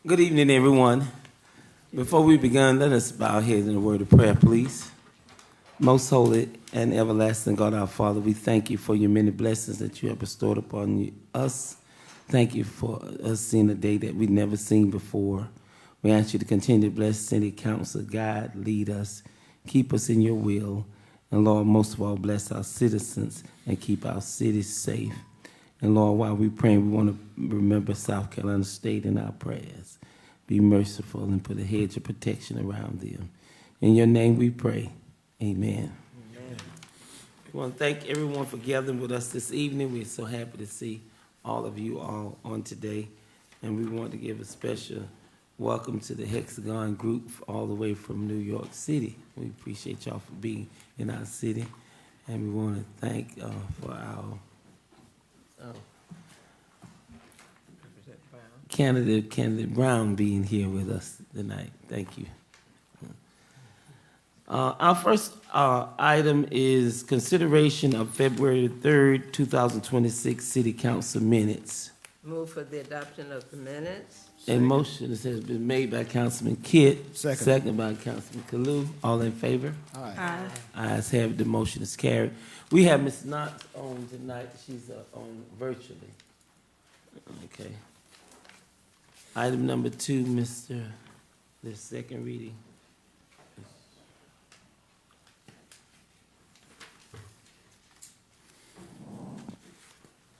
Good evening, everyone. Before we begin, let us bow our heads in a word of prayer, please. Most holy and everlasting God, our Father, we thank you for your many blessings that you have bestowed upon us. Thank you for us seeing a day that we've never seen before. We ask you to continue to bless City Council, guide, lead us, keep us in your will, and Lord, most of all, bless our citizens and keep our cities safe. And Lord, while we pray, we want to remember South Carolina State in our prayers. Be merciful and put a hedge of protection around them. In your name we pray. Amen. Amen. We want to thank everyone for gathering with us this evening. We're so happy to see all of you all on today. And we want to give a special welcome to the Hexagon group all the way from New York City. We appreciate y'all for being in our city. And we want to thank for our Candidate Brown being here with us tonight. Thank you. Our first item is consideration of February 3rd, 2026 City Council minutes. Move for the adoption of the minutes. A motion has been made by Councilman Kidd. Second. Second by Councilman Kalu. All in favor? Aye. Ayes have it, the motion is carried. We have Ms. Knox on tonight. She's on virtually. Okay. Item number 2, the second reading.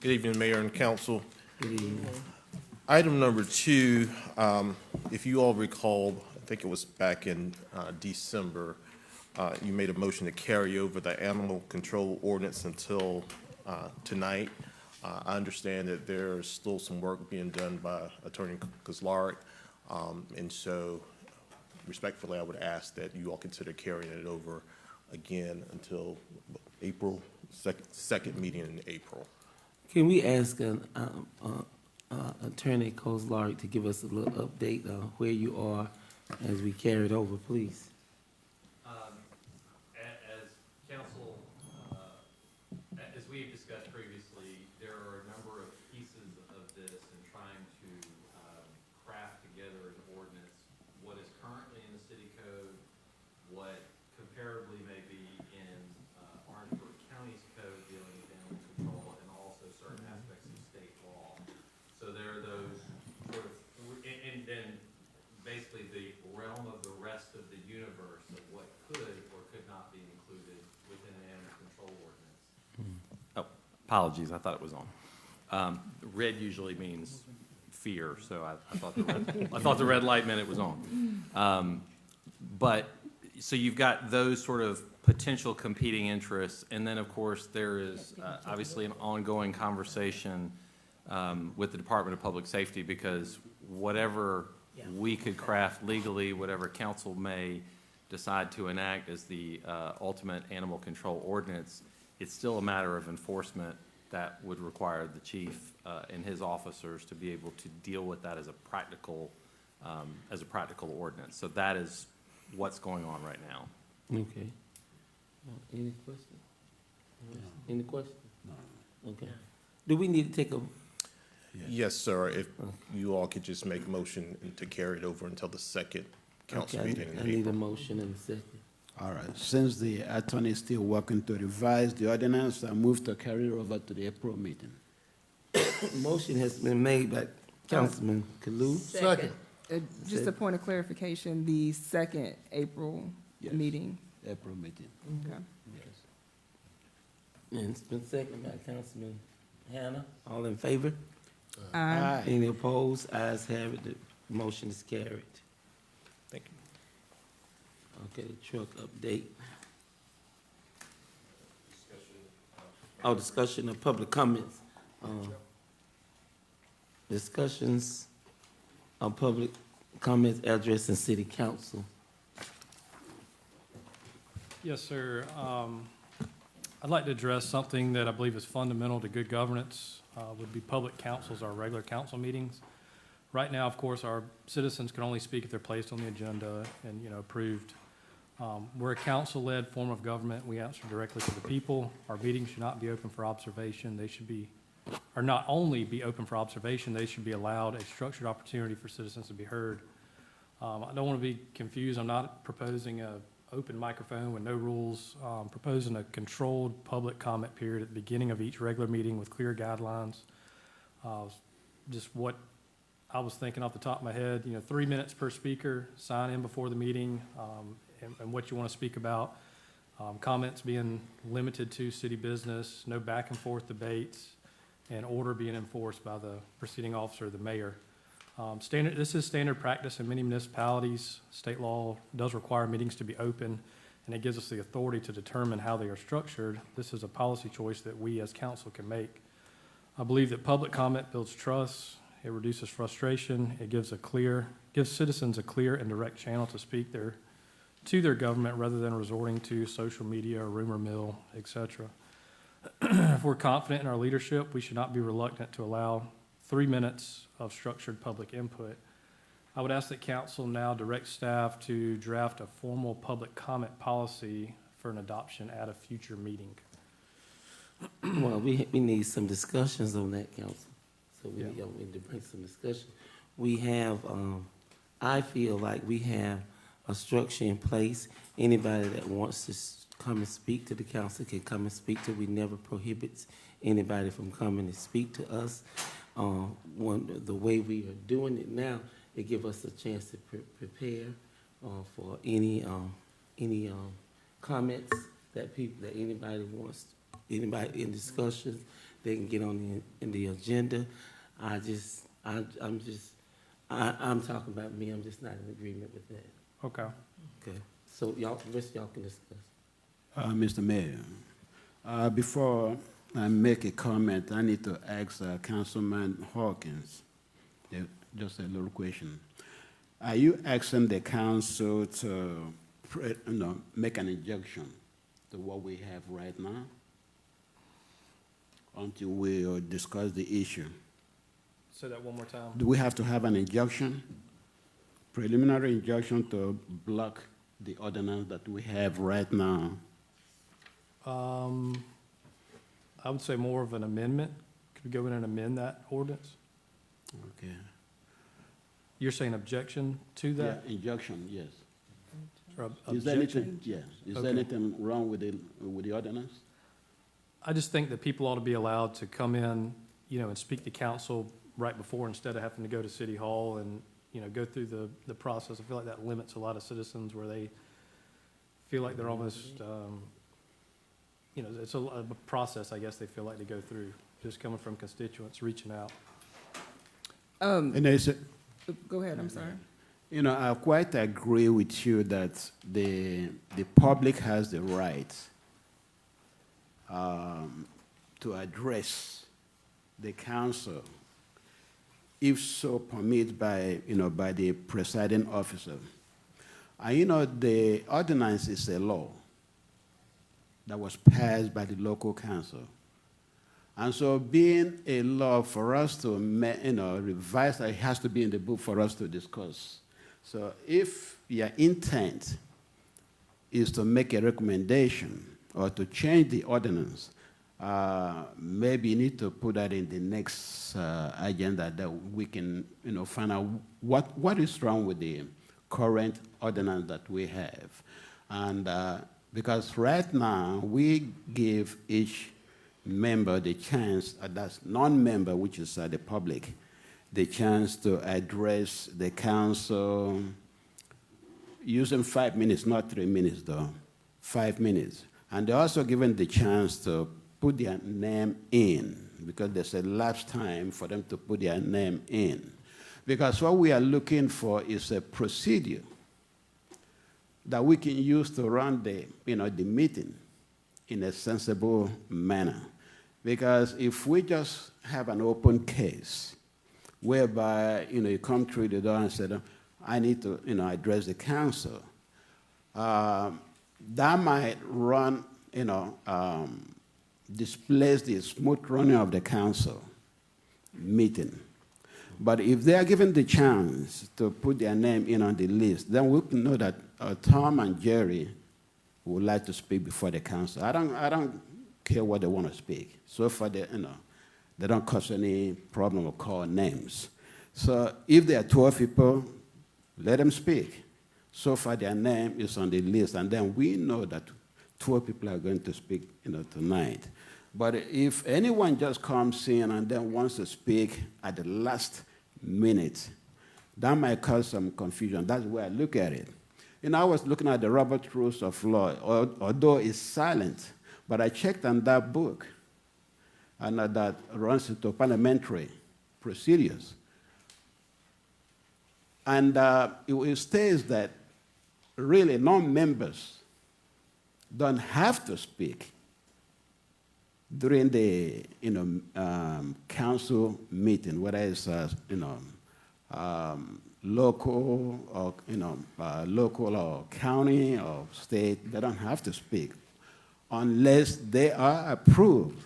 Good evening, Mayor and Council. Good evening. Item number 2, if you all recall, I think it was back in December, you made a motion to carry over the animal control ordinance until tonight. I understand that there is still some work being done by Attorney Kozlaric, and so respectfully, I would ask that you all consider carrying it over again until April, second meeting in April. Can we ask Attorney Kozlaric to give us a little update on where you are as we carry it over, please? As council, as we've discussed previously, there are a number of pieces of this in trying to craft together an ordinance, what is currently in the city code, what comparably may be in Orangeburg County's code dealing with animal control, and also certain aspects of state law. So there are those sort of, and then basically the realm of the rest of the universe of what could or could not be included within an animal control ordinance. Oh, apologies, I thought it was on. Red usually means fear, so I thought the red light meant it was on. But, so you've got those sort of potential competing interests, and then, of course, there is obviously an ongoing conversation with the Department of Public Safety, because whatever we could craft legally, whatever council may decide to enact as the ultimate animal control ordinance, it's still a matter of enforcement that would require the chief and his officers to be able to deal with that as a practical ordinance. So that is what's going on right now. Okay. Any questions? Any questions? No. Okay. Do we need to take a, Yes, sir. If you all could just make a motion to carry it over until the second council okay, meeting in I need a April. motion and a second. All right, since the attorney is still working to revise the ordinance, I move to carry it over to the April meeting. Motion has been made by Councilman Kalu. Second. Just a point of clarification, the second April Yes. meeting. April meeting. Okay. And it's been seconded by Councilman Hannah. All in favor? Aye. Any opposed? Ayes have it, the motion is carried. Thank you. Okay, the truck update. Oh, discussion of public comments. Discussions of public comments addressing city council. Yes, sir. I'd like to address something that I believe is fundamental to good governance, would be public councils, our regular council meetings. Right now, of course, our citizens can only speak if they're placed on the agenda and, approved. We're a council-led form of government. We answer directly to the people. Our meetings should not be open for observation. They should be are not only be open for observation, they should be allowed a structured opportunity for citizens to be heard. I don't want to be confused. I'm not proposing a open microphone with no rules. Proposing a controlled public comment period at the beginning of each regular meeting with clear guidelines. Just what I was thinking off the top of my head, 3 minutes per speaker, sign in before the meeting, and what you want to speak about. Comments being limited to city business, no back and forth debates, and order being enforced by the proceeding officer, the mayor. This is standard practice in many municipalities. State law does require meetings to be open, and it gives us the authority to determine how they are structured. This is a policy choice that we as council can make. I believe that public comment builds trust, it reduces frustration, it gives citizens a clear and direct channel to speak to their government rather than resorting to social media or rumor mill, et cetera. If we're confident in our leadership, we should not be reluctant to allow 3 minutes of structured public input. I would ask that council now direct staff to draft a formal public comment policy for an adoption at a future meeting. Well, we need some discussions on that, council. So we Yeah. need to bring some discussion. We have, I feel like we have a structure in place. Anybody that wants to come and speak to the council can come and speak to. We never prohibits anybody from coming and speak to us. The way we are doing it now, it gives us a chance to prepare for any comments that anybody wants, anybody in discussions, they can get on the agenda. I'm talking about me. I'm just not in agreement with that. Okay. Okay. So rest of y'all can discuss. Mr. Mayor, before I make a comment, I need to ask Councilman Hawkins just a little question. Are you asking the council to make an injunction to what we have right now until we discuss the issue? Say that one more time. Do we have to have an injunction, preliminary injunction to block the ordinance that we have right now? I would say more of an amendment. Could we go in and amend that ordinance? Okay. You're saying objection to that? Yeah, injunction, yes. Or Is there objection? anything, yes, is Okay. there anything wrong with the ordinance? I just think that people ought to be allowed to come in, and speak to council right before instead of having to go to City Hall and, go through the process. I feel like that limits a lot of citizens where they feel like they're almost, it's a process, I guess, they feel like they go through, just coming from constituents, reaching out. And I said, Go ahead, I'm sorry. I quite agree with you that the public has the right to address the council, if so permitted by the presiding officer. And the ordinance is a law that was passed by the local council. And so being a law for us to, revise, it has to be in the book for us to discuss. So if your intent is to make a recommendation or to change the ordinance, maybe you need to put that in the next agenda that we can, find out what is wrong with the current ordinance that we have. And because right now, we give each member the chance, that's non-member, which is the public, the chance to address the council using 5 minutes, not 3 minutes though, 5 minutes. And they're also given the chance to put their name in, because there's a lapse time for them to put their name in. Because what we are looking for is a procedure that we can use to run the meeting in a sensible manner. Because if we just have an open case whereby, you come through the door and say, I need to, address the council, that might run, displace the smooth running of the council meeting. But if they are given the chance to put their name in on the list, then we can know that Tom and Jerry would like to speak before the council. I don't care what they want to speak. So far, they They don't cause any problem of calling names. So if there are 12 people, let them speak. So far, their name is on the list, and then we know that 12 people are going to speak, tonight. But if anyone just comes in and then wants to speak at the last minute, that might cause some confusion. That's the way I look at it. I was looking at the Robert Rules of Law, although it's silent, but I checked on that book, and that runs into parliamentary procedures. And it states that really non-members don't have to speak during the council meeting, whether it's local or local or county or state. They don't have to speak unless they are approved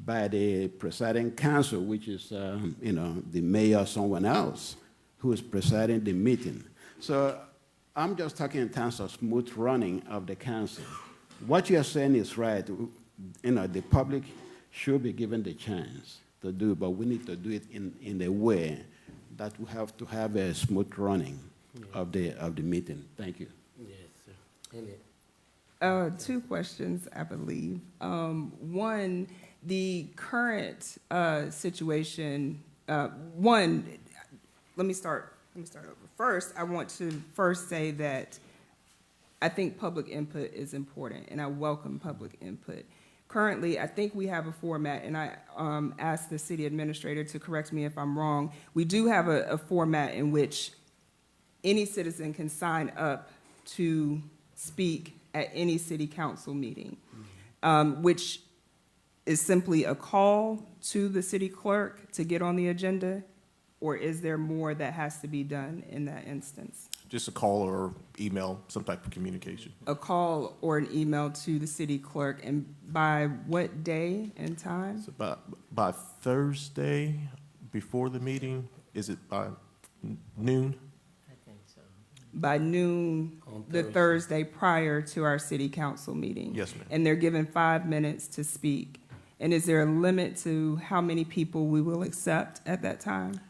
by the presiding council, which is the mayor or someone else who is presiding the meeting. So I'm just talking in terms of smooth running of the council. What you're saying is right. The public should be given the chance to do, but we need to do it in a way that we have to have a smooth running of the meeting. Thank you. Yes, sir. Two questions, I believe. One, the current situation, let me start over. First, I want to first say that I think public input is important, and I welcome public input. Currently, I think we have a format, and I asked the city administrator to correct me if I'm wrong. We do have a format in which any citizen can sign up to speak at any city council meeting, which is simply a call to the city clerk to get on the agenda, or is there more that has to be done in that instance? Just a call or email, some type of communication. A call or an email to the city clerk, and by what day and time? So by Thursday, before the meeting, is it by noon? I think so. By noon, On the Thursday prior to our city council meeting. Yes, ma'am. And they're given 5 minutes to speak. And is there a limit to how many people we will accept at that time?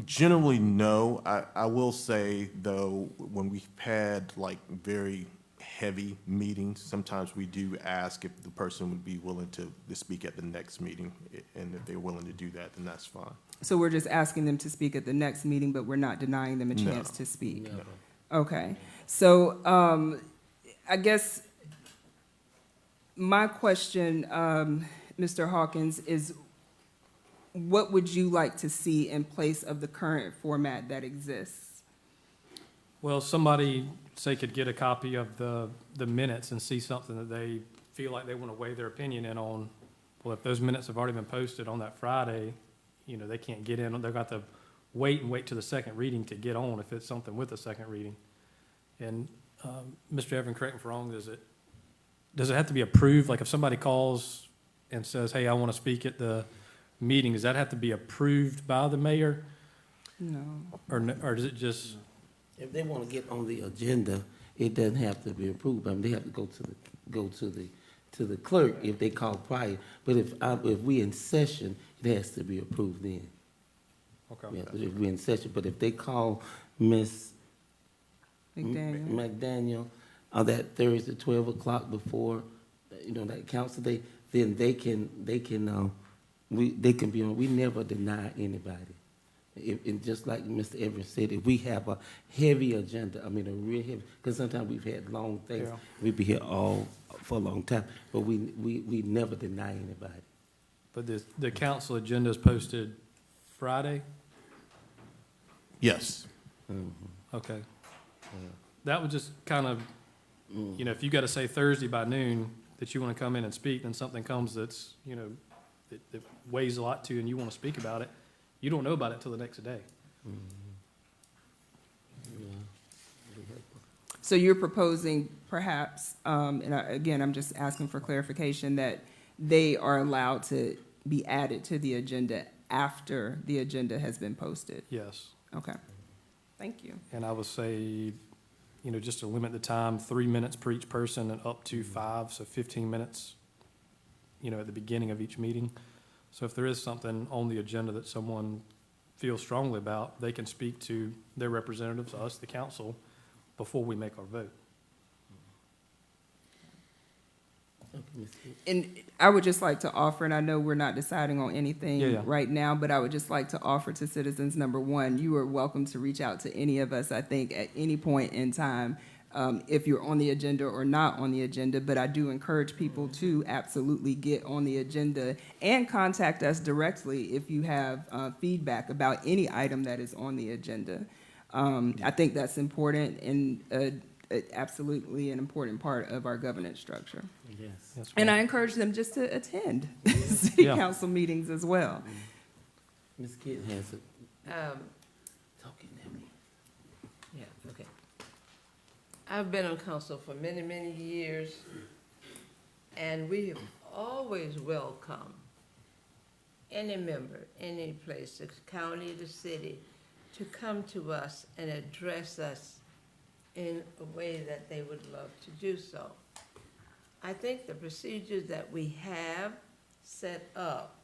Generally, no. I will say, though, when we've had like very heavy meetings, sometimes we do ask if the person would be willing to speak at the next meeting. And if they're willing to do that, then that's fine. So we're just asking them to speak at the next meeting, but we're not denying them a chance to speak? Never. Okay. So I guess my question, Mr. Hawkins, is what would you like to see in place of the current format that exists? Well, somebody, say, could get a copy of the minutes and see something that they feel like they want to weigh their opinion in on. Well, if those minutes have already been posted on that Friday, they can't get in. They've got to wait to the second reading to get on if it's something with a second reading. And Mr. Evan, correct me if I'm wrong, does it have to be approved? Like if somebody calls and says, hey, I want to speak at the meeting, does that have to be approved by the mayor? No. Or does it just, If they want to get on the agenda, it doesn't have to be approved. They have to go to the clerk if they call prior. But if we in session, it has to be approved then. okay. Yeah, but if we're in session, but if they call Ms. McDaniel? McDaniel on that Thursday, 12 o'clock before, that council day, then they can be on. We never deny anybody. And just like Mr. Evans said, if we have a heavy agenda, a real heavy, because sometimes we've had long things, Yeah. we'd be here all for a long time, but we never deny anybody. But the council agenda is posted Friday? Yes. Okay. That would just kind of, if you got to say Thursday by noon that you want to come in and speak, then something comes that's, that weighs a lot to you and you want to speak about it, you don't know about it till the next day. So you're proposing perhaps, again, I'm just asking for clarification, that they are allowed to be added to the agenda after the agenda has been posted? Yes. Okay. Thank you. And I would say, just to limit the time, 3 minutes per each person and up to 5, so 15 minutes at the beginning of each meeting. So if there is something on the agenda that someone feels strongly about, they can speak to their representatives, us, the council, before we make our vote. And I would just like to offer, and I know we're not deciding on Yeah, yeah. anything right now, but I would just like to offer to citizens, number one, you are welcome to reach out to any of us, I think, at any point in time, if you're on the agenda or not on the agenda. But I do encourage people to absolutely get on the agenda and contact us directly if you have feedback about any item that is on the agenda. I think that's important and absolutely an important part of our governance structure. Yes. Yes, And ma'am. I encourage them just to attend city Yeah. council meetings as well. Ms. Kidd has it. Um, Talking to me. Yeah, okay. I've been on council for many, many years, and we have always welcomed any member, any place, the county, the city, to come to us and address us in a way that they would love to do so. I think the procedures that we have set up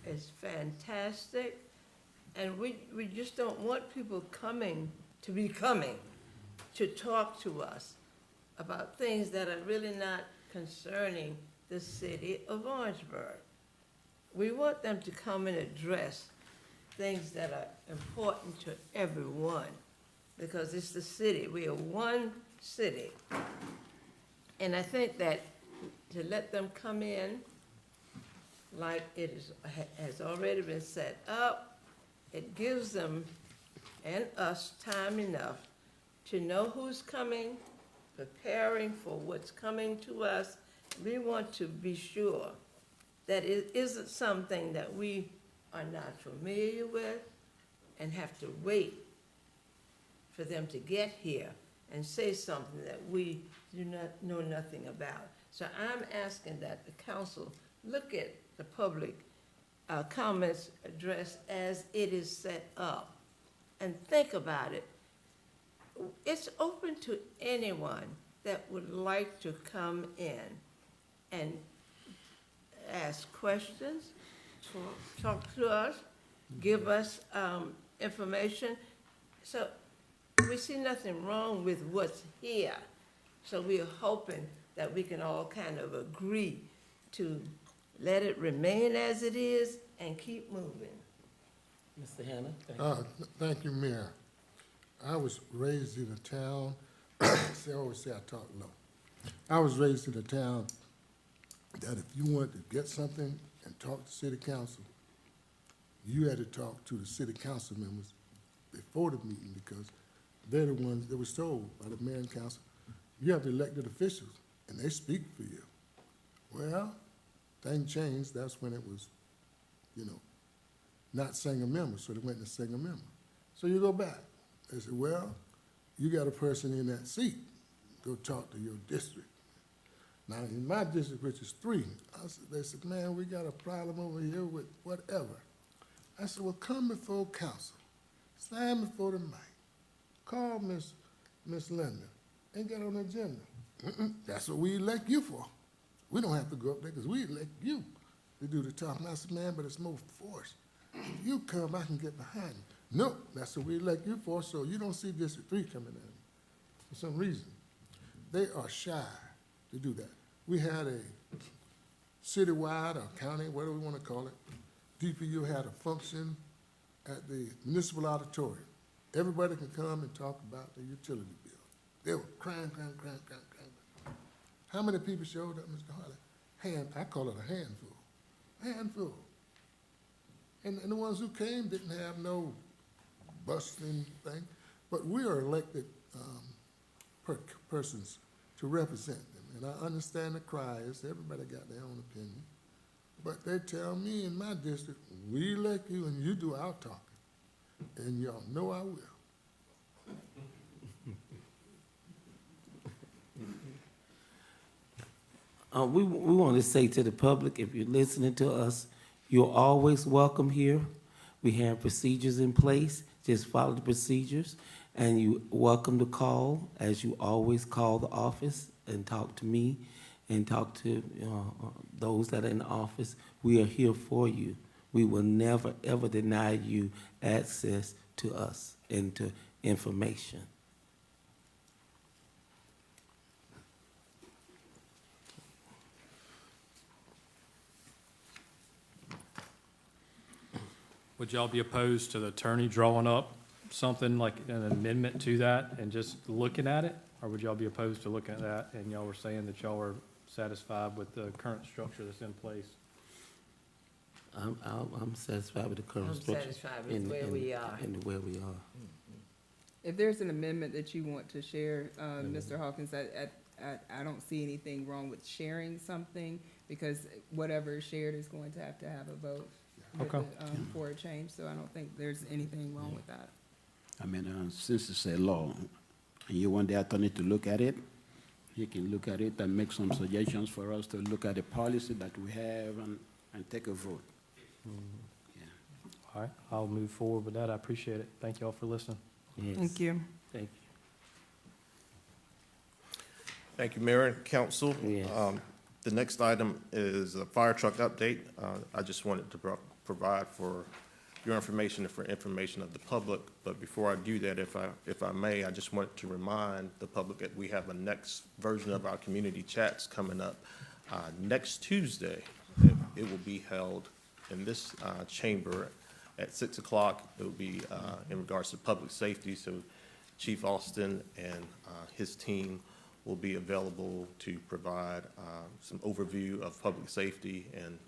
is fantastic, and we just don't want people coming to talk to us about things that are really not concerning the city of Orangeburg. We want them to come and address things that are important to everyone, because it's the city. We are one city. And I think that to let them come in, like it has already been set up, it gives them and us time enough to know who's coming, preparing for what's coming to us. We want to be sure that it isn't something that we are not familiar with and have to wait for them to get here and say something that we do not know nothing about. So I'm asking that the council look at the public comments address as it is set up and think about it. It's open to anyone that would like to come in and ask questions, talk to us, give us information. So we see nothing wrong with what's here. So we are hoping that we can all kind of agree to let it remain as it is and keep moving. Mr. Hannah? Thank you, Mayor. I was raised in a town, I always say I talk low. I was raised in a town that if you wanted to get something and talk to city council, you had to talk to the city council members before the meeting, because they're the ones that was told by the mayor and council, you have elected officials and they speak for you. Well, things changed. That's when it was, not single member, so they went to single member. So you go back. They said, well, you got a person in that seat. Go talk to your district. Now, in my district, which is 3, they said, man, we got a problem over here with whatever. I said, well, come before council. Stand before the mic. Call Miss Linda and get on the agenda. That's what we elect you for. We don't have to go up there because we elect you to do the talking. I said, man, but it's more force. If you come, I can get behind you. No, that's what we elect you for, so you don't see District 3 coming in for some reason. They are shy to do that. We had a citywide or county, whatever we want to call it, DPU had a function at the municipal auditorium. Everybody can come and talk about the utility bill. They were crying. How many people showed up, Mr. Harley? I call it a handful. And the ones who came didn't have no bustling thing, but we are elected persons to represent them. And I understand the cries, everybody got their own opinion, but they tell me in my district, we elect you and you do our talking. And y'all know I will. We want to say to the public, if you're listening to us, you're always welcome here. We have procedures in place. Just follow the procedures. And you're welcome to call, as you always call the office and talk to me and talk to those that are in office. We are here for you. We will never, ever deny you access to us and to information. Would y'all be opposed to the attorney drawing up something like an amendment to that and just looking at it? Or would y'all be opposed to looking at that and y'all were saying that y'all are satisfied with the current structure that's in place? I'm satisfied with the current I'm structure. satisfied with and- where and- we are. And where we are. If there's an amendment that you want to share, Mr. Hawkins, I don't see anything wrong with sharing something, because whatever is shared is going to have a vote with Okay. for a change, so I don't think there's anything wrong with that. I mean, since it's a law, and you want the attorney to look at it, he can look at it and make some suggestions for us to look at the policy that we have and take a vote. Yeah. All right, I'll move forward with that. I appreciate it. Thank y'all for listening. Yes. Thank you. Thank Thank you, Mayor and Council. Yes. The next item is a fire truck update. I just wanted to provide for your information and for information of the public. But before I do that, if I may, I just wanted to remind the public that we have a next version of our community chats coming up next Tuesday. It will be held in this chamber at 6 o'clock. It will be in regards to public safety. So Chief Austin and his team will be available to provide some overview of public safety and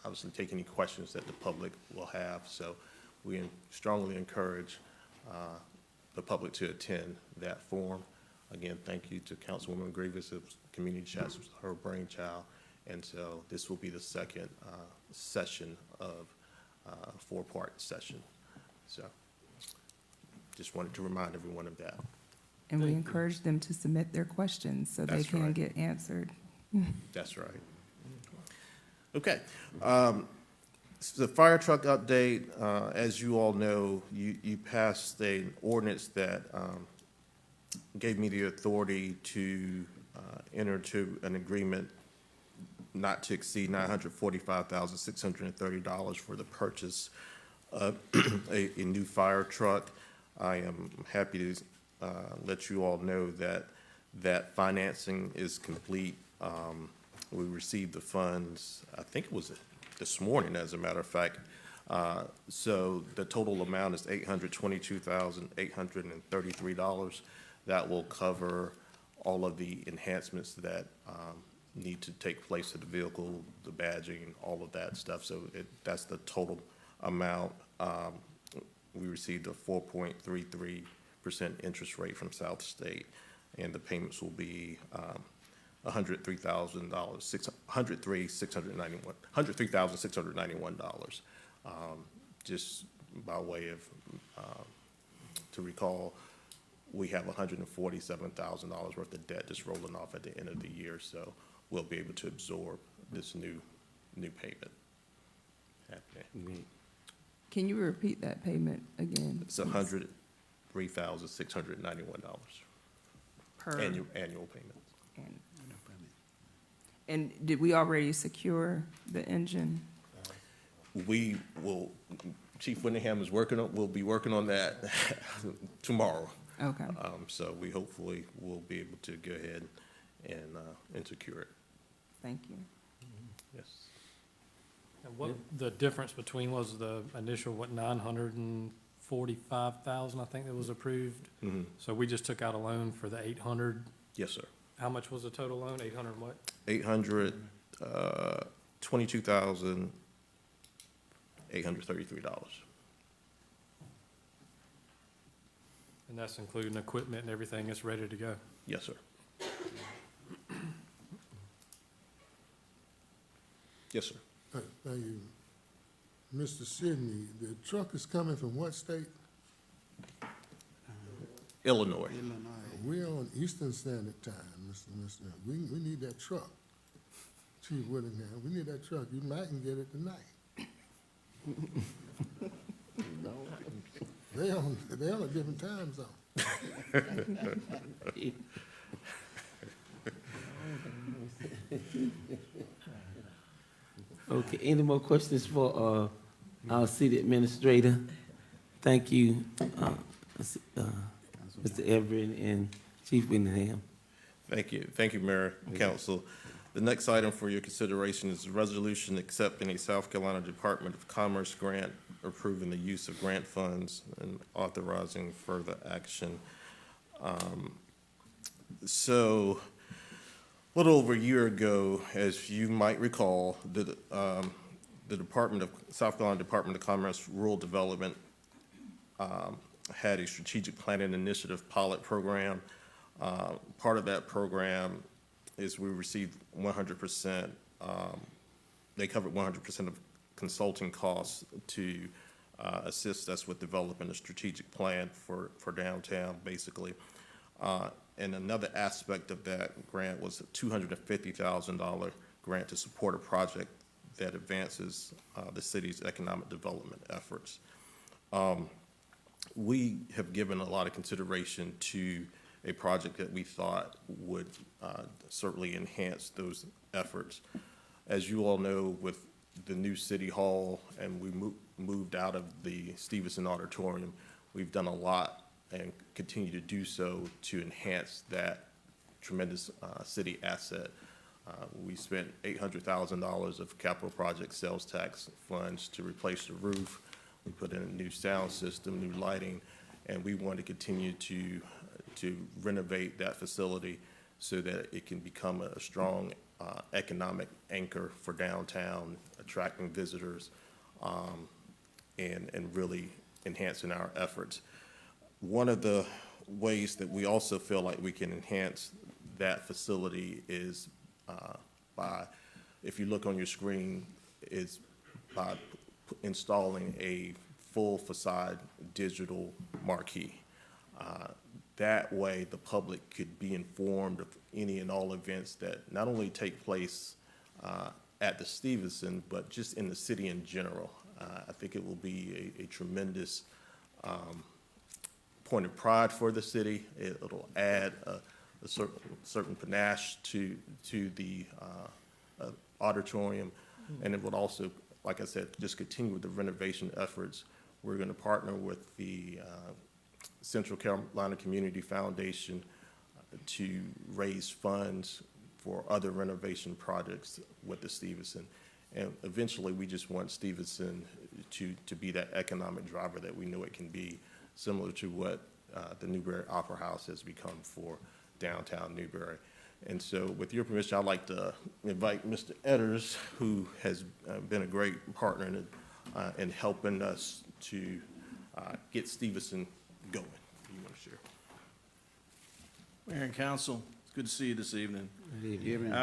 obviously take any questions that the public will have. So we strongly encourage the public to attend that forum. Again, thank you to Councilwoman Grievous. It was Community Chats was her brainchild. And so this will be the second session of a four-part session. So just wanted to remind everyone of that. And we encourage them to submit their questions so they That's can right. get answered. That's right. Okay. The fire truck update, as you all know, you passed an ordinance that gave me the authority to enter into an agreement not to exceed $945,630 for the purchase of a new fire truck. I am happy to let you all know that that financing is complete. We received the funds, I think it was this morning, as a matter of fact. So the total amount is $822,833. That will cover all of the enhancements that need to take place to the vehicle, the badging, all of that stuff. So that's the total amount. We received a 4.33% interest rate from South State, and the payments will be $103,691. Just by way of to recall, we have $147,000 worth of debt just rolling off at the end of the year, so we'll be able to absorb this new payment happening. Can you repeat that payment again? It's $103,691 Per annual payment. and- And did we already secure the engine? We will, Chief Whittingham is we'll be working on that tomorrow. Okay. So we hopefully will be able to go ahead and secure it. Thank you. Yes. And what the difference between was the initial, 945,000, I think that was approved? Mhm. So we just took out a loan for the 800. Yes, sir. How much was the total loan? 800 what? $822,833. And that's including equipment and everything that's ready to go. Yes, sir. Yes, sir. Thank you. Mr. Sidney, the truck is coming from what state? Illinois. We're on Eastern Standard Time, Mr. We need that truck. Chief Whittingham, we need that truck. You might can get it tonight. They on a different time zone. Okay, any more questions for, our city administrator? Thank you, Mr. Everett and Chief Whittingham. Thank you. Thank you, Mayor and Council. The next item for your consideration is a resolution accepting a South Carolina Department of Commerce grant, approving the use of grant funds and authorizing further action. So, a little over a year ago, as you might recall, the South Carolina Department of Commerce Rural Development had a strategic planning initiative pilot program. Part of that program is we received 100%, they covered 100% of consulting costs to assist us with developing a strategic plan for downtown, basically. And another aspect of that grant was a $250,000 grant to support a project that advances the city's economic development efforts. We have given a lot of consideration to a project that we thought would certainly enhance those efforts. As you all know, with the new City Hall and we moved out of the Stevenson Auditorium, we've done a lot and continue to do so to enhance that tremendous city asset. We spent $800,000 of capital project sales tax funds to replace the roof. We put in a new sound system, new lighting, and we want to continue to renovate that facility so that it can become a strong economic anchor for downtown, attracting visitors, and really enhancing our efforts. One of the ways that we also feel like we can enhance that facility is by, if you look on your screen, is by installing a full facade digital marquee. That way, the public could be informed of any and all events that not only take place at the Stevenson, but just in the city in general. I think it will be a tremendous point of pride for the city. It'll add a certain panache to the auditorium, and it would also, like I said, just continue with the renovation efforts. We're going to partner with the Central Carolina Community Foundation to raise funds for other renovation projects with the Stevenson. And eventually, we just want Stevenson to be that economic driver that we know it can be, similar to what the Newberry Opera House has become for downtown Newberry. And so with your permission, I'd like to invite Mr. Edders, who has been a great partner in helping us to get Stevenson going. Do you want to share? Mayor and council, it's good to see you this evening. Good evening.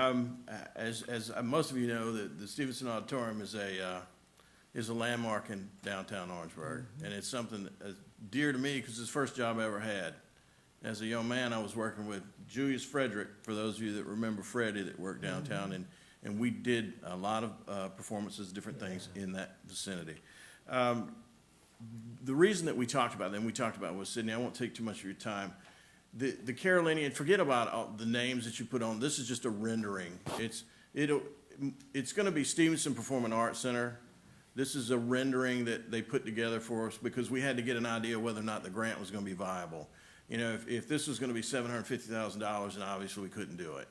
As most of you know, the Stevenson Auditorium is a landmark in downtown Orangeburg, and it's something that's dear to me because it's the first job I ever had. As a young man, I was working with Julius Frederick, for those of you that remember Freddie, that worked downtown, and we did a lot of performances, different things in that vicinity. The reason that we talked about them, was Sydney. I won't take too much of your time. The Carolinian, forget about all the names that you put on. This is just a rendering. It's going to be Stevenson Performing Arts Center. This is a rendering that they put together for us because we had to get an idea whether or not the grant was going to be viable. You know, if this was going to be $750,000, then obviously we couldn't do it.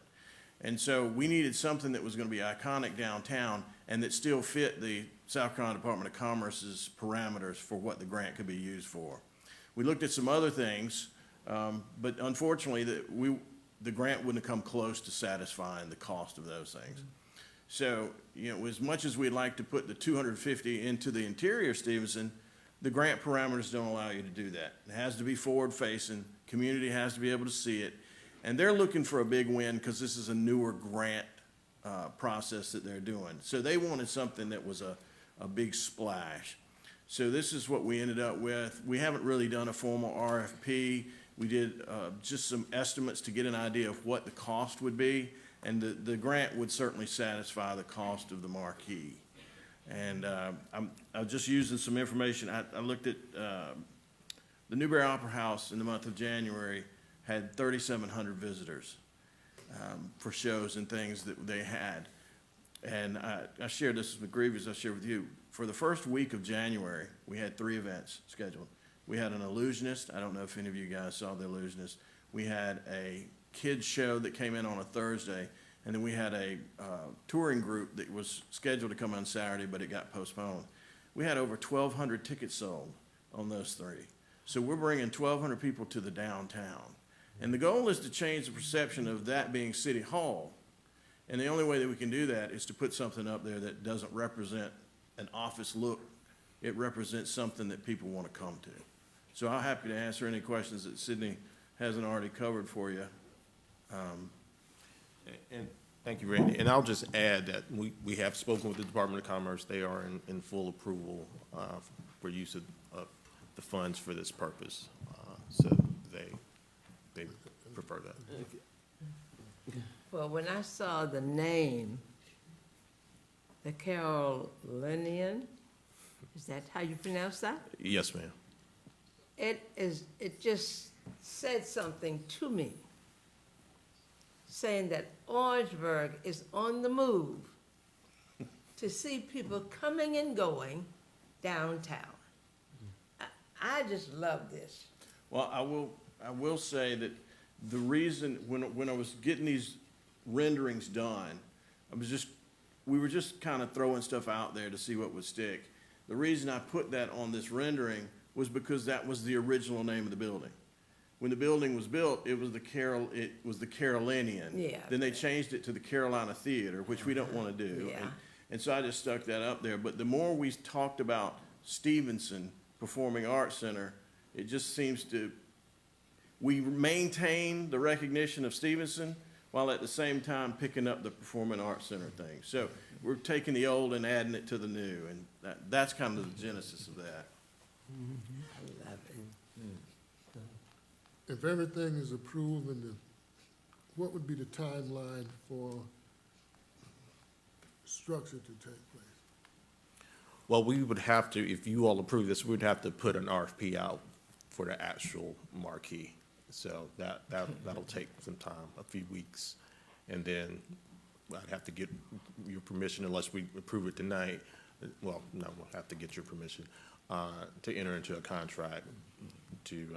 And so we needed something that was going to be iconic downtown and that still fit the South Carolina Department of Commerce's parameters for what the grant could be used for. We looked at some other things, but unfortunately, the grant wouldn't have come close to satisfying the cost of those things. So, you know, as much as we'd like to put the 250 into the interior Stevenson, the grant parameters don't allow you to do that. It has to be forward-facing, community has to be able to see it, and they're looking for a big win because this is a newer grant process that they're doing. So they wanted something that was a big splash. So this is what we ended up with. We haven't really done a formal RFP. We did just some estimates to get an idea of what the cost would be, and the grant would certainly satisfy the cost of the marquee. And I'm just using some information. I looked at the Newberry Opera House in the month of January had 3,700 visitors. for shows and things that they had. And I shared this with Grievous, I shared with you. For the first week of January, we had 3 events scheduled. We had an illusionist. I don't know if any of you guys saw the illusionist. We had a kids show that came in on a Thursday, and then we had a touring group that was scheduled to come on Saturday, but it got postponed. We had over 1,200 tickets sold on those 3. So we're bringing 1,200 people to the downtown. And the goal is to change the perception of that being City Hall. And the only way that we can do that is to put something up there that doesn't represent an office look. It represents something that people want to come to. So I'm happy to answer any questions that Sydney hasn't already covered for you. And thank you, Randy. And I'll just add that we have spoken with the Department of Commerce. They are in full approval for use of the funds for this purpose. So they prefer that. Well, when I saw the name, the Carolinian, is that how you pronounce that? Yes, ma'am. It just said something to me, saying that Orangeburg is on the move to see people coming and going downtown. I just love this. Well, I will say that the reason, when I was getting these renderings done, we were just kind of throwing stuff out there to see what would stick. The reason I put that on this rendering was because that was the original name of the building. When the building was built, it was the Carolinian. Yeah. Then they changed it to the Carolina Theater, which we don't want to do. Yeah. And so I just stuck that up there. But the more we talked about Stevenson Performing Arts Center, it just seems we maintain the recognition of Stevenson while at the same time picking up the Performing Arts Center thing. So we're taking the old and adding it to the new, and that's kind of the genesis of that. I love it. If everything is approved, what would be the timeline for structure to take place? Well, we would have to, if you all approve this, we'd have to put an RFP out for the actual marquee. So that'll take some time, a few weeks. And then I'd have to get your permission, unless we approve it tonight. Well, no, we'll have to get your permission to enter into a contract to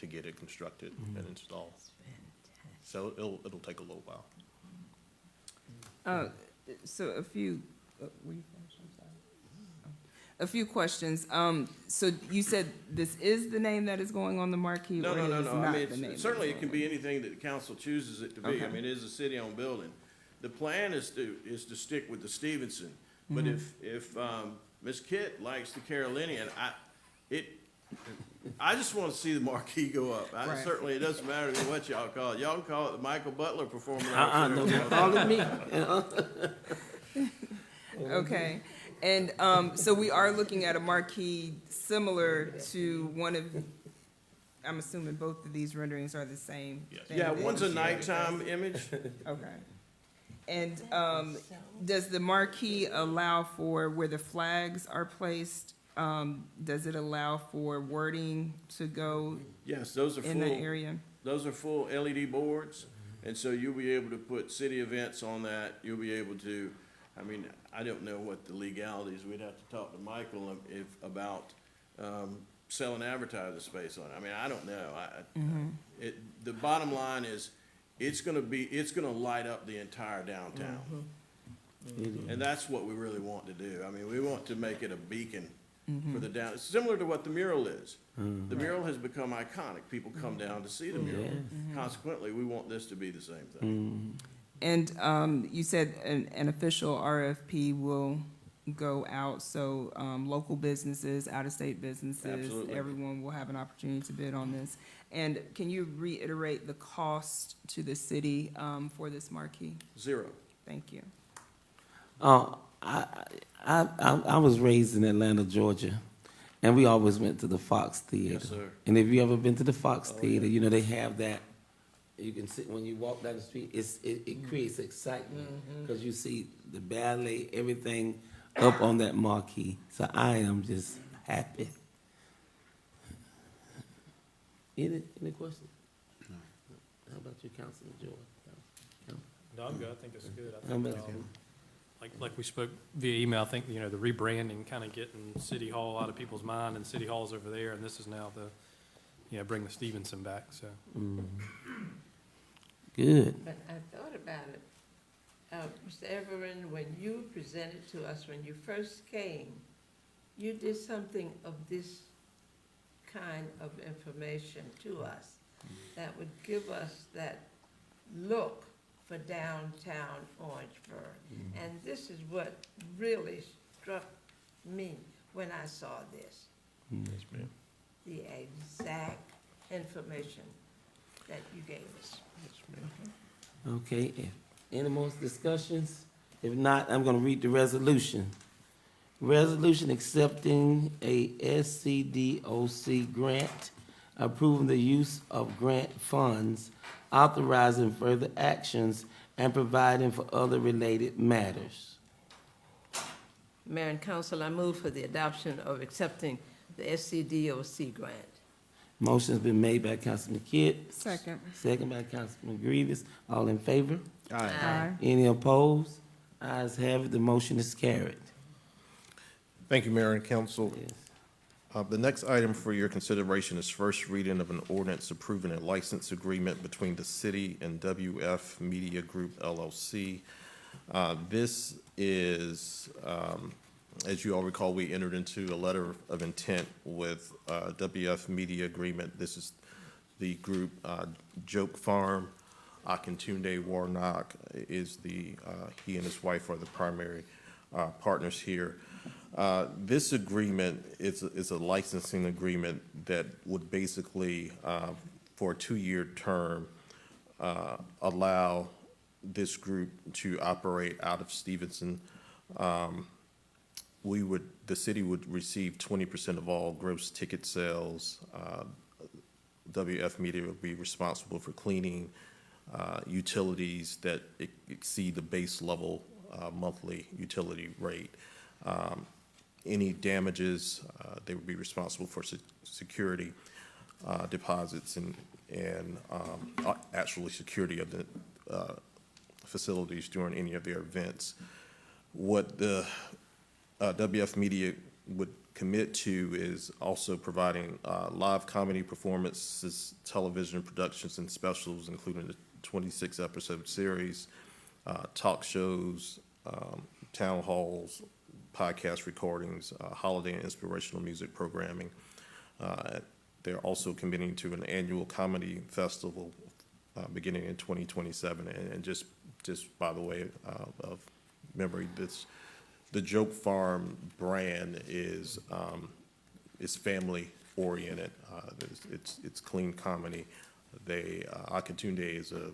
get it constructed and installed. So it'll take a little while. So a few, were you finished? I'm sorry. A few questions. So you said this is the name that is going on the marquee, No. or it is I not mean, the name? certainly it can be anything that the council chooses it to be. Okay. I mean, it is a city-owned building. The plan is to stick with the Stevenson. But if Ms. Kitt likes the Carolinian, I just want to see the marquee go up. Right. Certainly, it doesn't matter to me what y'all call it. Y'all can call it the Michael Butler Performing Arts No, Center. follow me. Okay. And so we are looking at a marquee similar to one of, I'm assuming both of these renderings are the same thing? Yeah, that one's a you shared with us? nighttime image. Okay. And does the marquee allow for where the flags are placed? Does it allow for wording to go Yes, those are in that full, area? those are full LED boards. And so you'll be able to put city events on that. You'll be able to, I mean, I don't know what the legalities, we'd have to talk to Michael about selling advertising space on it. I mean, I don't know. The bottom line is, it's gonna light up the entire downtown. And that's what we really want to do. I mean, we want to make it a beacon for the down, it's similar to what the mural is. The mural has become iconic. People come down to see the mural. Consequently, we want this to be the same thing. And you said an official RFP will go out, so local businesses, out-of-state businesses, Absolutely. everyone will have an opportunity to bid on this. And can you reiterate the cost to the city for this marquee? 0. Thank you. I was raised in Atlanta, Georgia, and we always went to the Fox Theater. Yes, sir. And if you ever been to the Fox Theater, you know, they have that, you can see, when you walk down the street, it creates excitement, because you see the ballet, everything up on that marquee. So I am just happy. Any questions? How about you, Councilman Joy? No, I'm good. I think it's good. I I'm think, back. like we spoke via email, I think, the rebranding kind of getting City Hall out of people's mind, and City Hall's over there, and this is now bring the Stevenson back, so. Good. But I thought about it. Mr. Everin, when you presented to us, when you first came, you did something of this kind of information to us that would give us that look for downtown Orangeburg. And this is what really struck me when I saw this. Yes, ma'am. The exact information that you gave us. Yes, ma'am. Okay, any more discussions? If not, I'm gonna read the resolution. Resolution accepting a SCDOC grant, approving the use of grant funds, authorizing further actions, and providing for other related matters. Mayor and council, I move for the adoption of accepting the SCDOC grant. Motion's been made by Councilman Kidd, Second. second by Councilman Grievous. All in favor? Aye. Any opposed? Ayes have it, the motion is carried. Thank you, Mayor and Council. Yes. The next item for your consideration is first reading of an ordinance approving a license agreement between the city and WF Media Group LLC. This is, as you all recall, we entered into a letter of intent with WF Media Agreement. This is the group Joke Farm. Akintunde Warnock is he and his wife are the primary partners here. This agreement is a licensing agreement that would basically, for a 2-year term, allow this group to operate out of Stevenson. The city would receive 20% of all gross ticket sales. WF Media would be responsible for cleaning utilities that exceed the base level monthly utility rate. Any damages, they would be responsible for security deposits and actually security of the facilities during any of their events. What the WF Media would commit to is also providing live comedy performances, television productions, and specials, including the 26-episode series, talk shows, town halls, podcast recordings, holiday and inspirational music programming. They're also committing to an annual comedy festival beginning in 2027. And just by the way of memory, the Joke Farm brand is family oriented. It's clean comedy. Akintunde is a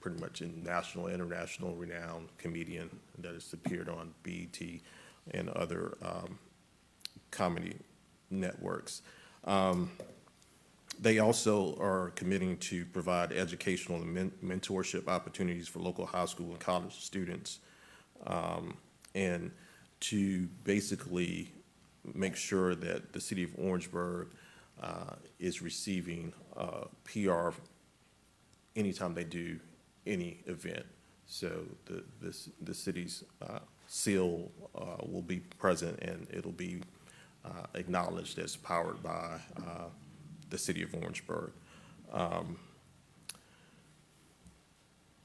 pretty much a national, international renowned comedian that has appeared on BET and other comedy networks. They also are committing to provide educational and mentorship opportunities for local high school and college students, and to basically make sure that the city of Orangeburg is receiving PR anytime they do any event. So the city's seal will be present, and it'll be acknowledged as powered by the city of Orangeburg.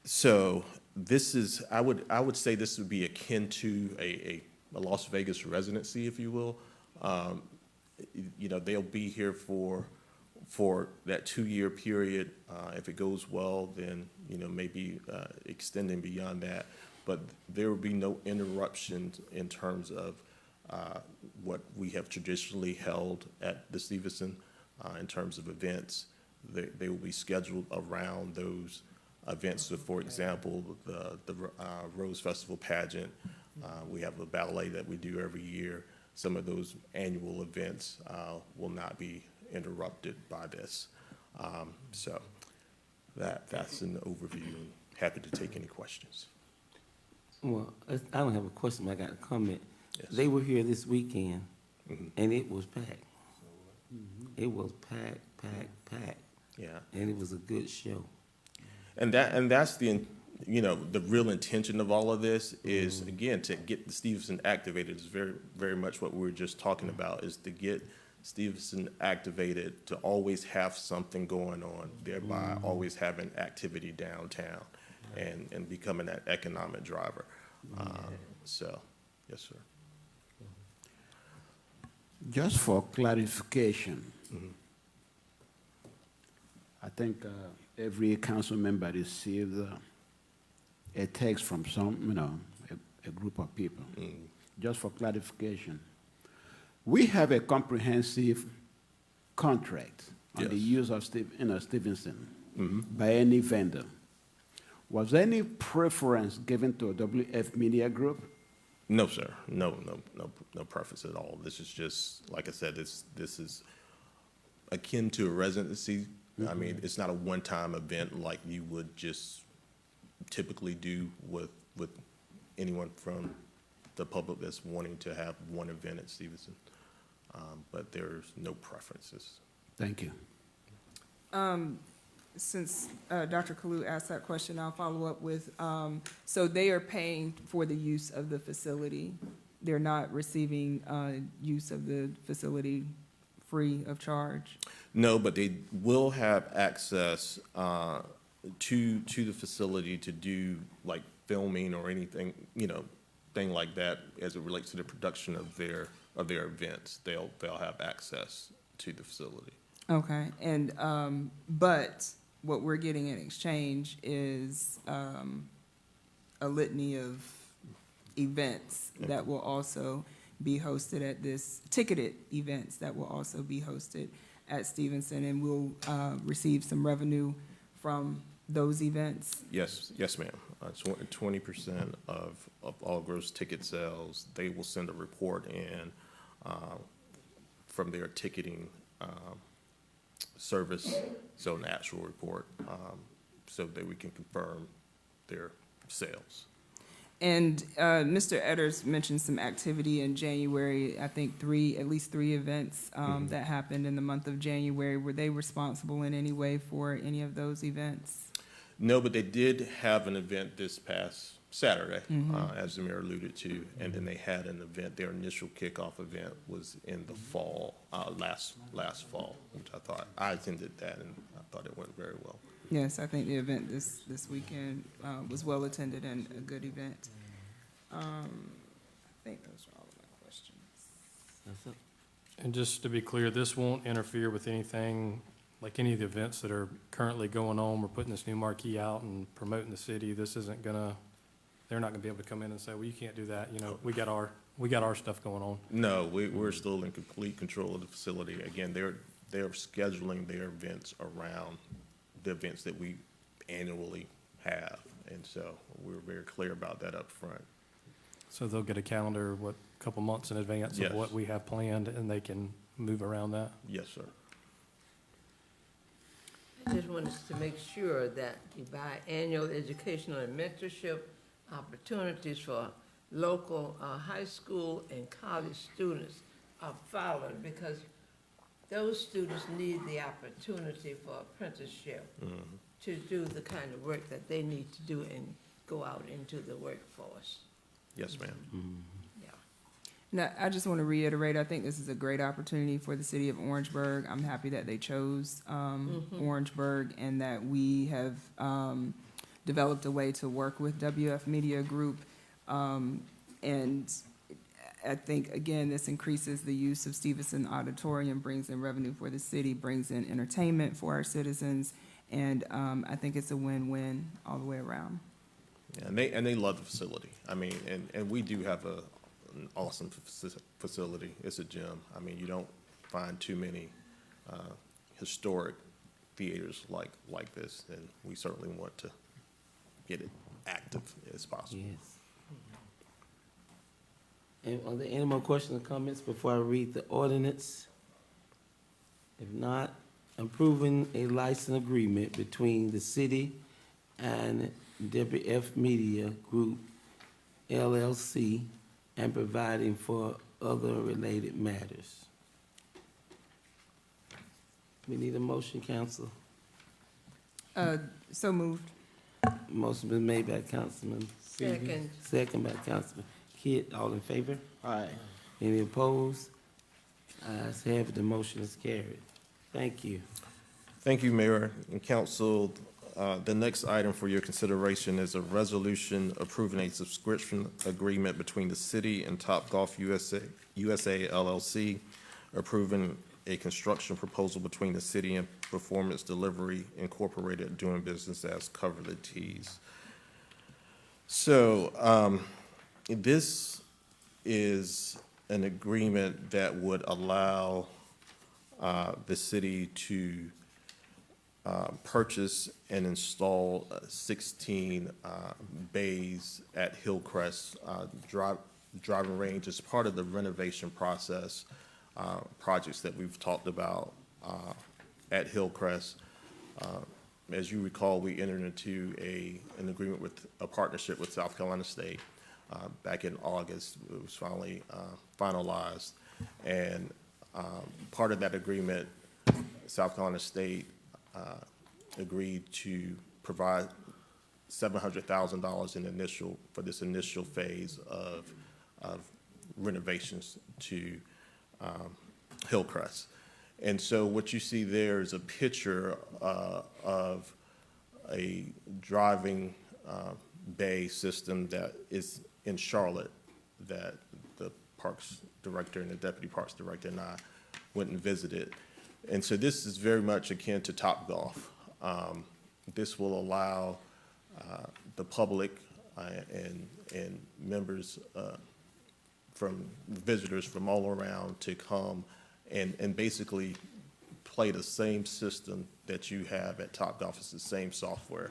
So this is, I would say this would be akin to a Las Vegas residency, if you will. They'll be here for that 2-year period. If it goes well, then, maybe extending beyond that. But there will be no interruptions in terms of what we have traditionally held at the Stevenson in terms of events. They will be scheduled around those events. So, for example, the Rose Festival pageant, we have a ballet that we do every year. Some of those annual events will not be interrupted by this. So that's an overview. Happy to take any questions. Well, I don't have a question, but I got a comment. Yes. They were here this weekend, Mhm. and it was packed. It was packed. Yeah. And it was a good show. And that's the, the real intention of all of this is, again, to get the Stevenson activated is very, very much what we were just talking about, is to get Stevenson activated, to always have something going on, thereby always having activity downtown and becoming that economic driver. So, yes, sir. Just for clarification, I think every council member received a text from some, a group of people. Just for clarification, we have a comprehensive contract on the use of Stevenson by any vendor. Was there any preference given to WF Media Group? No, sir. No preference at all. This is just, like I said, this is akin to a residency. I mean, it's not a one-time event like you would just typically do with anyone from the public that's wanting to have one event at Stevenson. But there's no preferences. Thank you. Since Dr. Kalu asked that question, I'll follow up with, so they are paying for the use of the facility. They're not receiving use of the facility free of charge? No, but they will have access to the facility to do like filming or anything, thing like that as it relates to the production of their events. They'll have access to the facility. Okay, and, but what we're getting in exchange is a litany of events that will also be hosted at this, ticketed events that will also be hosted at Stevenson, and we'll receive some revenue from those events? Yes, ma'am. 20% of all gross ticket sales, they will send a report in from their ticketing service, so an actual report, so that we can confirm their sales. And Mr. Edders mentioned some activity in January, I think at least three events that happened in the month of January. Were they responsible in any way for any of those events? No, but they did have an event this past Saturday, as the mayor alluded to, and then they had an event, their initial kickoff event was in the fall, last fall, which I attended that, and I thought it went very well. Yes, I think the event this weekend was well attended and a good event. I think those are all of my questions. That's it. And just to be clear, this won't interfere with anything, like any of the events that are currently going on. We're putting this new marquee out and promoting the city. This isn't gonna, they're not gonna be able to come in and say, well, you can't do that. We got our stuff going on. No, we're still in complete control of the facility. Again, they're scheduling their events around the events that we annually have, and so we're very clear about that up front. So they'll get a calendar, a couple months in advance Yes. of what we have planned, and they can move around that? Yes, sir. I just wanted to make sure that the biannual educational and mentorship opportunities for local high school and college students are followed, because those students need the opportunity for apprenticeship to do the kind of work that they need to do and go out into the workforce. Yes, ma'am. Yeah. Now, I just want to reiterate, I think this is a great opportunity for the city of Orangeburg. I'm happy that they chose Orangeburg, and that we have developed a way to work with WF Media Group. And I think, again, this increases the use of Stevenson Auditorium, brings in revenue for the city, brings in entertainment for our citizens, and I think it's a win-win all the way around. Yeah, and they love the facility. I mean, and we do have an awesome facility. It's a gym. I mean, you don't find too many historic theaters like this, and we certainly want to get it active as possible. Yes. And are there any more questions or comments before I read the ordinance? If not, approving a license agreement between the city and WF Media Group LLC and providing for other related matters. We need a motion, council. So moved. Motion been made by Councilman Seaver. Second. Second by Councilman Kidd. All in favor? Aye. Any opposed? Ayes have it, the motion is carried. Thank you. Thank you, Mayor and Council. The next item for your consideration is a resolution approving a subscription agreement between the city and Topgolf USA LLC, approving a construction proposal between the city and Performance Delivery Incorporated, doing business as Coverly Tees. So, this is an agreement that would allow the city to purchase and install 16 bays at Hillcrest driving range as part of the renovation process projects that we've talked about at Hillcrest. As you recall, we entered into an agreement with a partnership with South Carolina State back in August. It was finally finalized. And part of that agreement, South Carolina State agreed to provide $700,000 for this initial phase of renovations to Hillcrest. And so what you see there is a picture of a driving bay system that is in Charlotte that the Parks Director and the Deputy Parks Director and I went and visited. And so this is very much akin to Topgolf. This will allow the public and members from visitors from all around to come and basically play the same system that you have at Topgolf. It's the same software.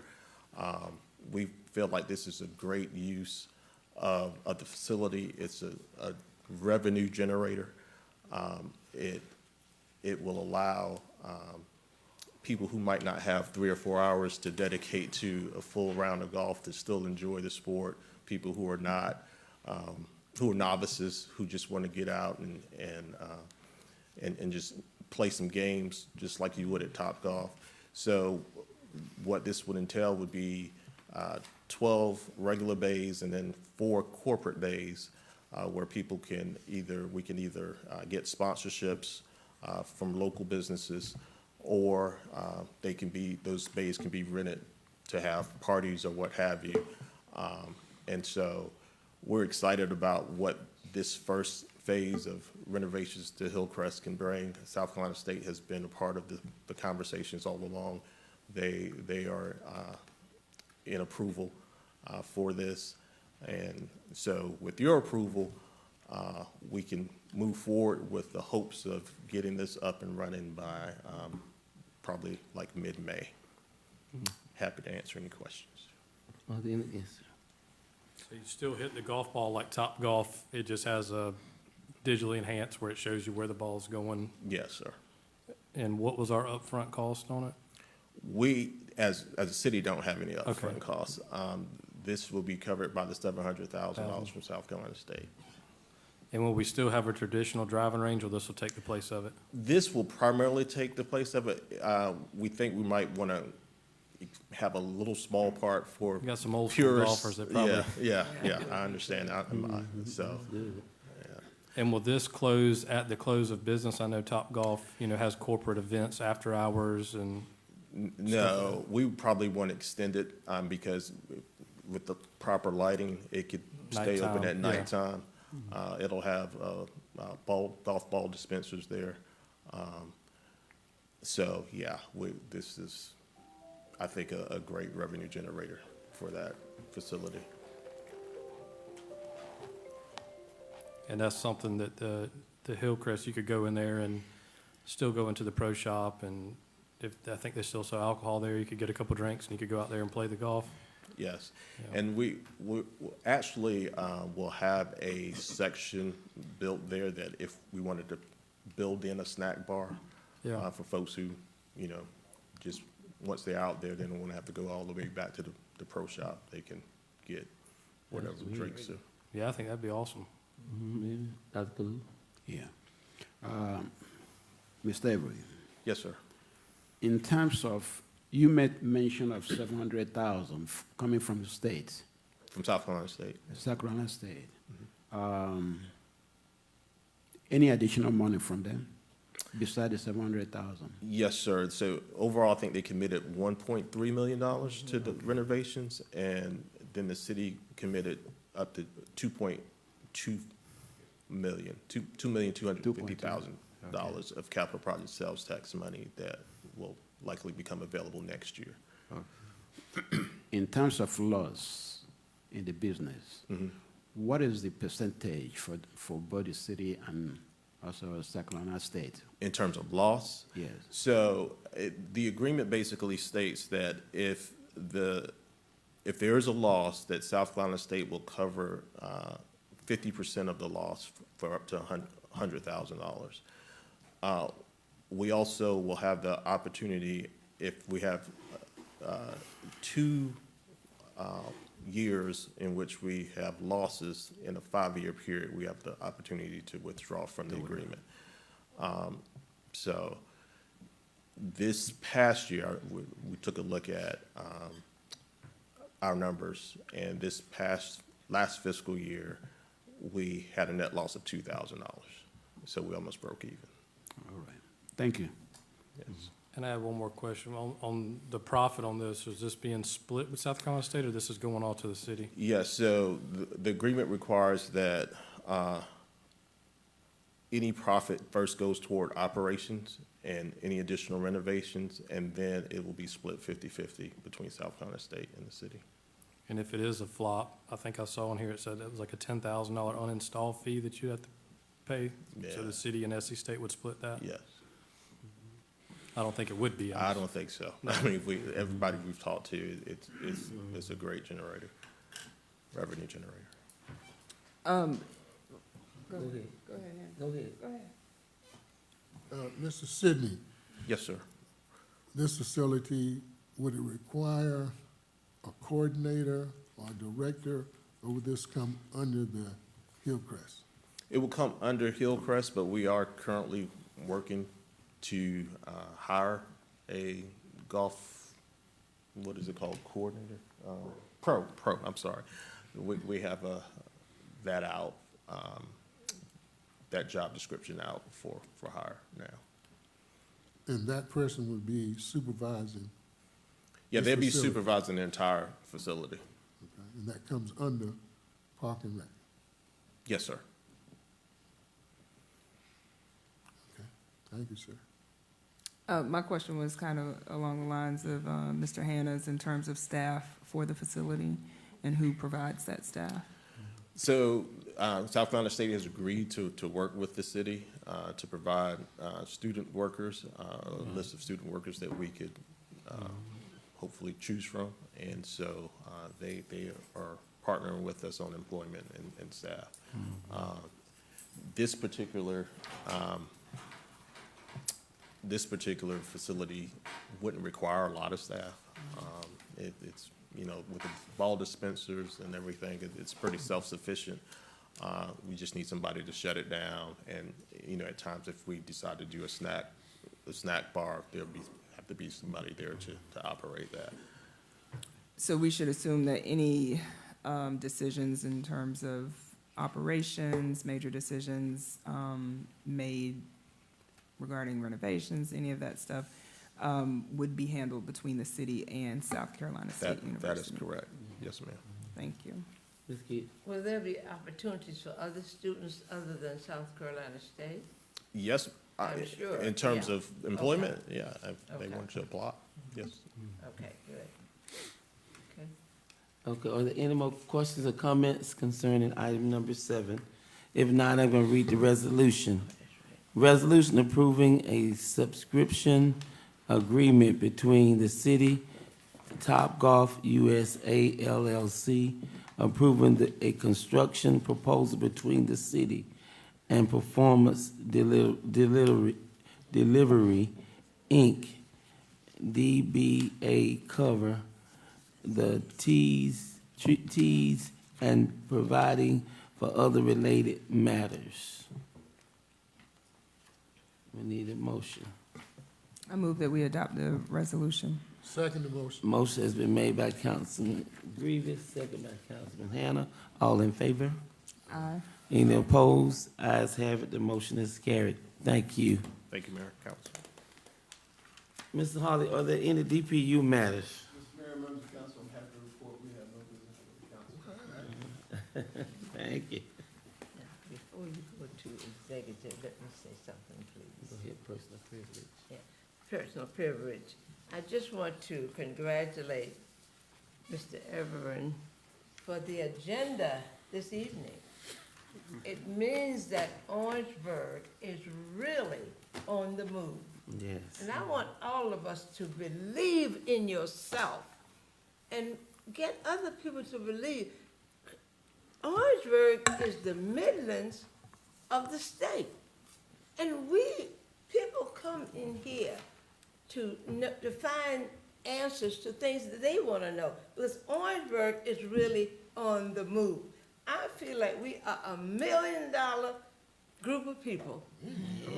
We feel like this is a great use of the facility. It's a revenue generator. It will allow people who might not have 3 or 4 hours to dedicate to a full round of golf to still enjoy the sport. People who are not, who are novices, who just want to get out and just play some games just like you would at Topgolf. So what this would entail would be 12 regular bays and then 4 corporate bays where people can we can either get sponsorships from local businesses, or those bays can be rented to have parties or what have you. And so we're excited about what this first phase of renovations to Hillcrest can bring. South Carolina State has been a part of the conversations all along. They are in approval for this. And so with your approval, we can move forward with the hopes of getting this up and running by probably like mid-May. Happy to answer any questions. Yes, sir. So you still hit the golf ball like Topgolf. It just has a digitally enhanced where it shows you where the ball's going. Yes, sir. And what was our upfront cost on it? We, as a city, don't have any Okay. upfront costs. This will be covered by the $700,000 from South Carolina State. And will we still have a traditional driving range, or this will take the place of it? This will primarily take the place of it. We think we might want to have a little small part for You got some old school purists. golfers that probably. Yeah, I understand. So, And will this close at the close of business? I know Topgolf, has corporate events after hours and. no, we probably want to extend it because with the proper lighting, it could stay open at Nighttime, yeah. nighttime. It'll have golf ball dispensers there. So, yeah, this is, I think, a great revenue generator for that facility. And that's something that the Hillcrest, you could go in there and still go into the pro shop, and I think they still sell alcohol there. You could get a couple drinks and you could go out there and play the golf. Yes, Yeah. and we actually will have a section built there that if we wanted to build in a snack bar Yeah. for folks who, just once they're out there, they don't want to have to go all the way back to the pro shop. They can get whatever drinks. Yeah, I think that'd be awesome. Dr. Kalu? Yeah. Mr. Avery, Yes, sir. in terms of You made mention of 700,000 coming from the state, From South Carolina State. South Carolina State. Any additional money from them besides the 700,000? Yes, sir. So overall, I think they committed $1.3 million to the renovations, and then the city committed up to $2.2 million, $2,250,000 of capital project sales tax money that will likely become available next year. In terms of loss in the business, what is the percentage for both the city and also South Carolina State? In terms of loss? Yes. So the agreement basically states that if there is a loss, that South Carolina State will cover 50% of the loss for up to $100,000. We also will have the opportunity, if we have 2 years in which we have losses in a 5-year period, we have the opportunity to withdraw from the agreement. So this past year, we took a look at our numbers, and last fiscal year, we had a net loss of $2,000. So we almost broke even. All right. Thank you. Yes. And I have one more question. On the profit on this, is this being split with South Carolina State, or this is going all to the city? Yes, so the agreement requires that any profit first goes toward operations and any additional renovations, and then it will be split 50-50 between South Carolina State and the city. And if it is a flop, I think I saw on here, it said it was like a $10,000 uninstall fee that you have to pay? So Yeah. the city and SC State would split that? Yes, I don't think it would be. I don't think so. I mean, everybody we've talked to, it's a great generator, revenue generator. Go ahead. ahead, Hannah. Go ahead. Go ahead. Mr. Sidney, Yes, sir. this facility, would it require a coordinator or director, or would this come under the Hillcrest? It will come under Hillcrest, but we are currently working to hire a golf, what is it called, coordinator? Pro, I'm sorry. We have that out, that job description out for hire now. And that person would be supervising, Yeah, This they'd be facility. supervising the entire facility. okay? And that comes under Park and Rec. Yes, sir. Okay, thank you, sir. My question was kind of along the lines of Mr. Hannah's in terms of staff for the facility and who provides that staff. So South Carolina State has agreed to work with the city to provide student workers, a list of student workers that we could hopefully choose from. And so they are partnering with us on employment and staff. This particular facility wouldn't require a lot of staff. It's, you know, with the ball dispensers and everything, it's pretty self-sufficient. We just need somebody to shut it down. And, you know, at times if we decide to do a snack bar, have to be somebody there to operate that. So we should assume that any decisions in terms of operations, major decisions made regarding renovations, any of that stuff, would be handled between the city and South Carolina State University. That is correct. Yes, ma'am. Thank you. Ms. Gibbs? Will there be opportunities for other students other than South Carolina State? Yes, I'm sure, in terms yeah. of employment, yeah, if they Okay. want to apply, yes. Okay, good. Okay. Okay, are there any more questions or comments concerning item number 7? If not, I'm going to read the resolution. Resolution approving a subscription agreement between the city, Topgolf USA LLC, approving a construction proposal between the city and Performance Delivery, Inc., DBA cover the T's and providing for other related matters. We need a motion. I move that we adopt the resolution. Second the motion. Motion has been made by Councilman Grievous, second by Councilman Hannah. All in favor? Aye. Any opposed? Ayes have it, the motion is carried. Thank you. Thank you, Mayor, Council. Mr. Hawley, are there any DPU matters? Mr. Mayor, members of council, I'm happy to report we have no business with the council. Thank you. Before you go to executive, let me say something, please. Go ahead, personal privilege. Personal privilege. I just want to congratulate Mr. Everin for the agenda this evening. It means that Orangeburg is really on the move. Yes. And I want all of us to believe in yourself and get other people to believe. Orangeburg is the Midlands of the state. And people come in here to find answers to things that they want to know. Because Orangeburg is really on the move. I feel like we are $1 million group of people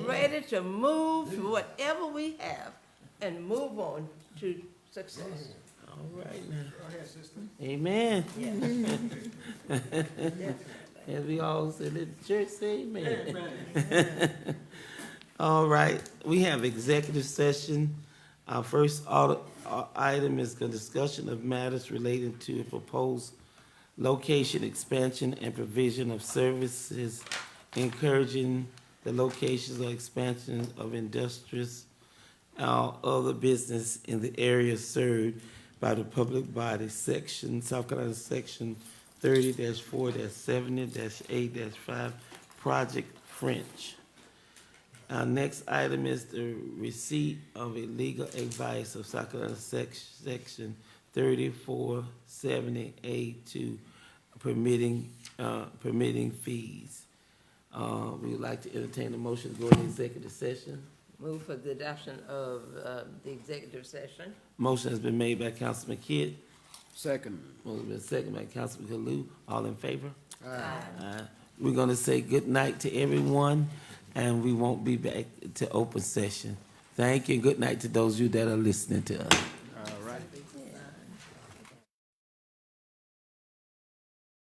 ready to move from whatever we have and move on to success. All right now. Amen. Yeah. Definitely. As we all said in the church, say amen. All right, we have executive session. Our first item is the discussion of matters relating to a proposed location expansion and provision of services, encouraging the locations or expansion of industries or other business in the area served by the public body, section, South Carolina Section 30-4-70-8-5, Project French. Our next item is the receipt of a legal advice of South Carolina Section 3470A2, permitting fees. We would like to entertain a motion to go into executive session. Move for the adoption of the executive session. Motion has been made by Councilman Kidd. Second. Motion has been seconded by Councilman Kalu. All in favor? Aye. We're gonna say good night to everyone, and we won't be back to open session. Thank you, and good night to those of you that are listening to us.